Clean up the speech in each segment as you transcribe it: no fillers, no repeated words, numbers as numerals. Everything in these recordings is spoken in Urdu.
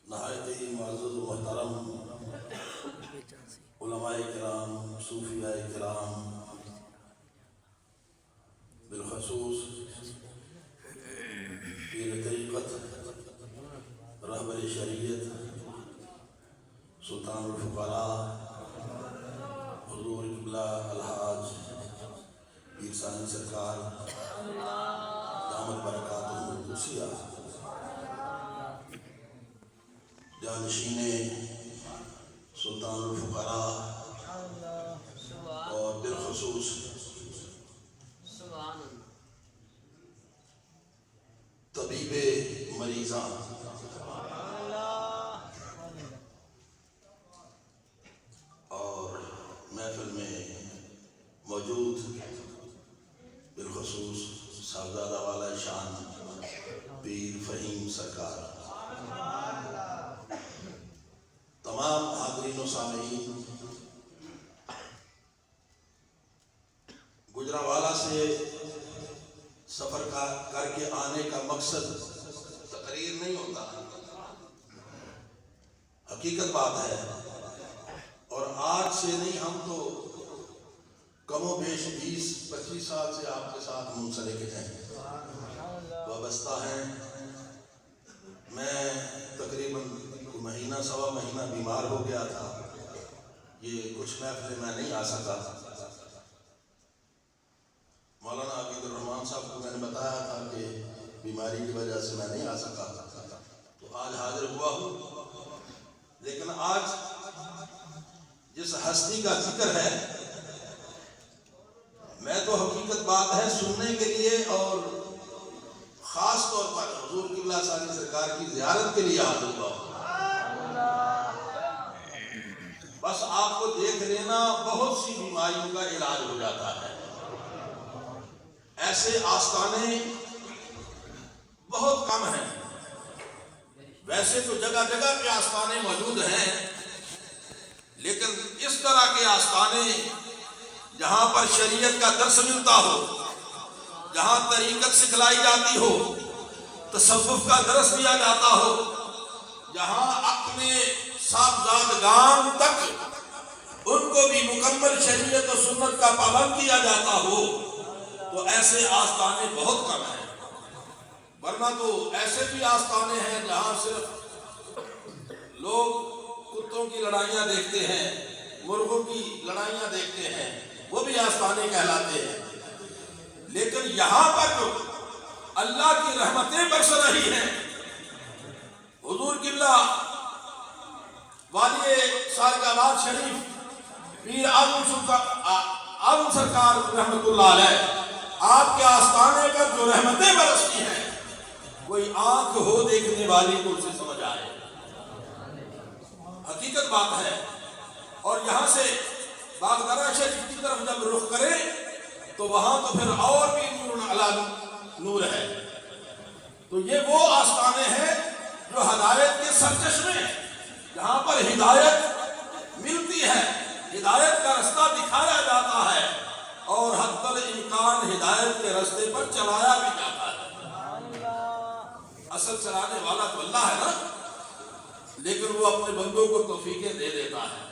نہایت ہی معزز و محترم علماء کرام، صوفیاء کرام، بالخصوص پیر طریقت، رہبر شریعت، سلطان الفقراء حضور قبلہ الحاج پیر ثانی سرکار دامت برکاتہ القدسیہ، جانشین سلطان الفقراء اور بالخصوص طبیب مریضاں، اور محفل میں موجود بالخصوص صاحبزادہ والا شان پیر فہیم سرکار، تمام حاضرین و سامعین، گجرانوالہ سے سفر کر کے آنے کا مقصد تقریر نہیں ہوتا، حقیقت بات ہے، اور آج سے نہیں، ہم تو کم و بیش 20-25 سال سے آپ کے ساتھ منسلک ہیں، وابستہ ہیں۔ میں تقریباً مہینہ سوا مہینہ بیمار ہو گیا تھا، یہ کچھ محفلیں میں نہیں آ سکا۔ مولانا عبید الرحمان صاحب کو میں نے بتایا تھا کہ بیماری کی وجہ سے میں نہیں آ سکا، تو آج حاضر ہوا ہوں۔ لیکن آج جس ہستی کا ذکر ہے، میں تو حقیقت بات ہے سننے کے لیے اور خاص طور پر حضور قبلہ ثانی سرکار کی زیارت کے لیے حاضر ہوا ہوں۔ بس آپ کو دیکھ لینا، بہت سی بیماریوں کا علاج ہو جاتا ہے۔ ایسے آستانے بہت کم ہیں، ویسے تو جگہ جگہ پہ آستانے موجود ہیں، لیکن اس طرح کے آستانے جہاں پر شریعت کا درس ملتا ہو، جہاں طریقت سکھلائی جاتی ہو، تصوف کا درس دیا جاتا ہو، جہاں اپنے صاحبزادگان تک ان کو بھی مکمل شریعت و سنت کا پابند کیا جاتا ہو، تو ایسے آستانے بہت کم ہیں۔ ورنہ تو ایسے بھی آستانے ہیں جہاں صرف لوگ کتوں کی لڑائیاں دیکھتے ہیں، مرغوں کی لڑائیاں دیکھتے ہیں، وہ بھی آستانے کہلاتے ہیں۔ لیکن یہاں پر جو اللہ کی رحمتیں برس رہی ہیں، حضور قبلہ والی سارکاباد شریف پیر اعظم سرکار رحمت اللہ علیہ، آپ کے آستانے پر جو رحمتیں برستی ہیں، کوئی آنکھ ہو دیکھنے والی کو اسے سمجھ آئے، حقیقت بات ہے۔ اور یہاں سے باغدرہ شریف کی طرف جب رخ کرے تو وہاں تو پھر اور بھی نور علی نور ہے۔ تو یہ وہ آستانے ہیں جو ہدایت کے سرچشمے ہیں، جہاں پر ہدایت ملتی ہے، ہدایت کا رستہ دکھایا جاتا ہے، اور حد الامکان ہدایت کے رستے پر چلایا بھی جاتا ہے۔ اصل چلانے والا تو اللہ ہے نا، لیکن وہ اپنے بندوں کو توفیقیں دے دیتا ہے۔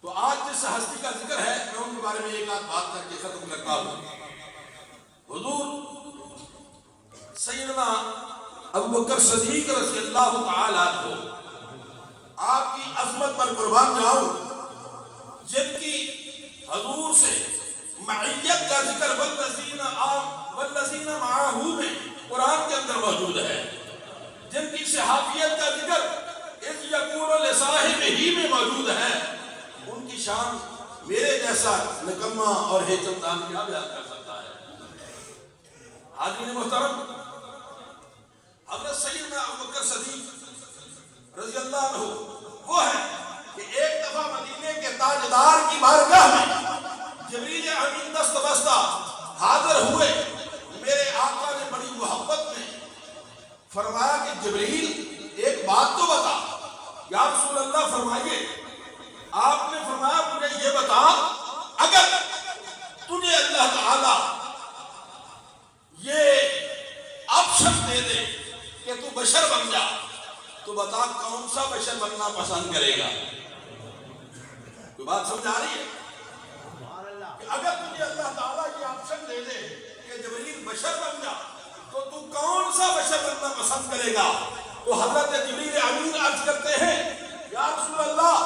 تو آج جس ہستی کا ذکر ہے، میں ان کے بارے میں ایک آدھ بات کر کے ختم کرتا ہوں۔ حضور سیدنا ابوبکر صدیق رضی اللہ تعالی عنہ، آپ کی عظمت پر قربان جاؤں، جن کی حضور سے معیت کا ذکر والذین معاہ میں قرآن کے اندر موجود ہے، جن کی صحابیت کا ذکر اذ یقول لصاحبہ میں موجود ہے، ان کی شان میرے جیسا نکما اور ہیچم دان کیا بیان کر سکتا ہے۔ حاضرین محترم، حضرت سیدنا ابوبکر صدیق رضی اللہ عنہ وہ ہے کہ ایک دفعہ مدینے کے تاجدار کی بارگاہ میں جبریل امین دست بستہ حاضر ہوئے۔ میرے آقا نے بڑی محبت میں فرمایا کہ جبریل ایک بات تو بتا۔ یا رسول اللہ فرمائیے۔ آپ نے فرمایا مجھے یہ بتا، اگر تجھے اللہ تعالی یہ آپشن دے دے کہ تو بشر بن جا، تو بتا کون سا بشر بننا پسند کرے گا؟ کوئی بات سمجھ آ رہی ہے؟ کہ اگر تجھے اللہ تعالیٰ یہ آپشن دے دے کہ جبریل بشر بن جا، تو کون سا بشر بننا پسند کرے گا؟ تو حضرت جبریل امین عرض کرتے ہیں یا رسول اللہ،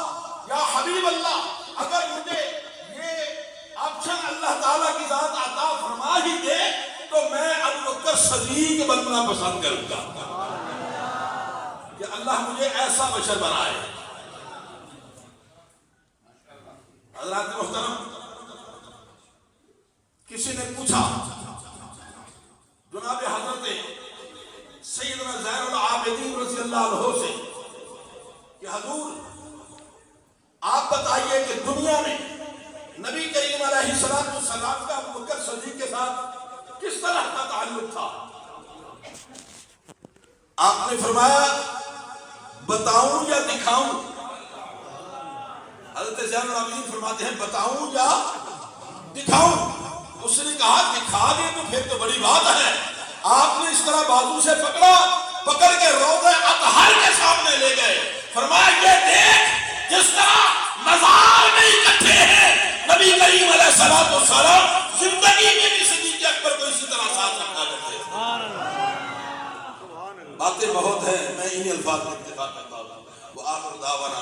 یا حبیب اللہ، اگر مجھے یہ آپشن اللہ تعالیٰ کی ذات عطا فرما ہی دے تو میں ابوبکر صدیق بننا پسند کروں گا کہ اللہ مجھے ایسا بشر بنائے۔ حضرات محترم، کسی نے پوچھا جناب حضرت سیدنا زین العابدین رضی اللہ عنہ سے کہ حضور آپ بتائیے کہ دنیا میں نبی کریم علیہ السلام کا ابوبکر صدیق کے ساتھ کس طرح کا تعلق تھا؟ آپ نے فرمایا بتاؤں یا دکھاؤں؟ حضرت زین العابدین فرماتے ہیں بتاؤں یا دکھاؤں؟ اس نے کہا دکھا دے تو پھر تو بڑی بات ہے۔ آپ نے اس طرح بازو سے پکڑ کے روضہ اطہر کے سامنے لے گئے، فرمایا یہ دیکھ جس طرح مزار میں اکٹھے ہیں نبی کریم علیہ السلام زندگی میں بھی صدیق اکبر کو اسی طرح ساتھ رکھا کرتے تھے۔ باتیں بہت ہیں، میں انہی الفاظ میں اتفاق کرتا ہوں۔ وآخر دعوانا